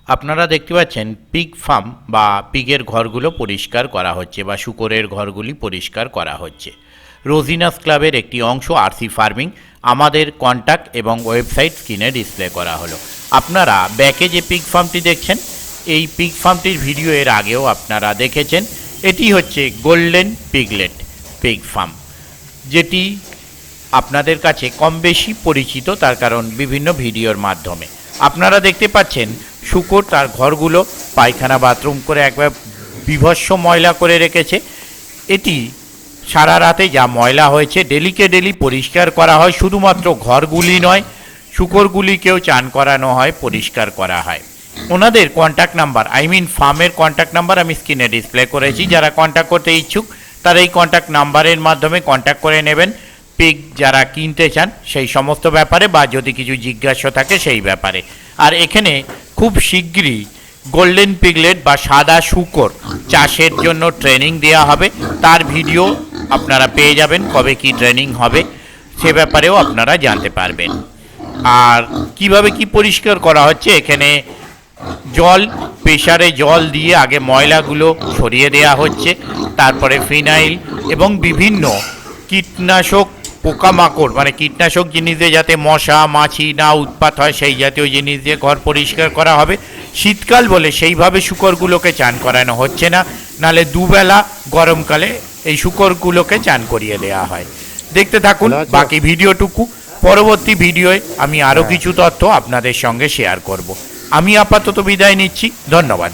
আপনারা দেখতে পাচ্ছেন পিগ ফার্ম বা পিগের ঘরগুলো পরিষ্কার করা হচ্ছে বা শূকরের ঘরগুলি পরিষ্কার করা হচ্ছে। রোজিনাস ক্লাবের একটি অংশ আরসি ফার্মিং। আমাদের কন্ট্যাক্ট এবং ওয়েবসাইট স্ক্রিনে ডিসপ্লে করা হলো। আপনারা ব্যাকে যে পিগ ফার্মটি দেখছেন, এই পিগ ফার্মটির ভিডিও এর আগেও আপনারা দেখেছেন। এটি হচ্ছে গোল্ডেন পিগলেট পিগ ফার্ম, যেটি আপনাদের কাছে কম বেশি পরিচিত, তার কারণ বিভিন্ন ভিডিওর মাধ্যমে আপনারা দেখতে পাচ্ছেন শূকর তার ঘরগুলো পায়খানা বাথরুম করে একবার বিভৎস ময়লা করে রেখেছে। এটি সারা রাতে যা ময়লা হয়েছে ডেলিকে ডেলি পরিষ্কার করা হয়। শুধুমাত্র ঘরগুলি নয়, শূকরগুলিকেও চান করানো হয়, পরিষ্কার করা হয়। ওনাদের কন্ট্যাক্ট নাম্বার, ফার্মের কন্ট্যাক্ট নাম্বার আমি স্ক্রিনে ডিসপ্লে করেছি। যারা কন্ট্যাক্ট করতে ইচ্ছুক তারা এই কন্ট্যাক্ট নাম্বারের মাধ্যমে কন্ট্যাক্ট করে নেবেন পিগ যারা কিনতে চান সেই সমস্ত ব্যাপারে, বা যদি কিছু জিজ্ঞাসা থাকে সেই ব্যাপারে। আর এখানে খুব শীঘ্রই গোল্ডেন পিগলেট বা সাদা শূকর চাষের জন্য ট্রেনিং দেওয়া হবে। তার ভিডিও আপনারা পেয়ে যাবেন, কবে কি ট্রেনিং হবে সে ব্যাপারেও আপনারা জানতে পারবেন। আর কিভাবে কি পরিষ্কার করা হচ্ছে, এখানে জল, প্রেসারে জল দিয়ে আগে ময়লাগুলো সরিয়ে দেওয়া হচ্ছে, তারপরে ফিনাইল এবং বিভিন্ন কীটনাশক, পোকামাকড় মানে কীটনাশক জিনিস দিয়ে যাতে মশা মাছি না উৎপাত হয় সেই জাতীয় জিনিস দিয়ে ঘর পরিষ্কার করা হবে। শীতকাল বলে সেইভাবে শূকরগুলোকে চান করানো হচ্ছে না, নালে দুবেলা গরমকালে এই শূকরগুলোকে চান করিয়ে দেওয়া হয়। দেখতে থাকুন বাকি ভিডিওটুকু। পরবর্তী ভিডিওয়ে আমি আরও কিছু তথ্য আপনাদের সঙ্গে শেয়ার করব। আমি আপাতত বিদায় নিচ্ছি, ধন্যবাদ।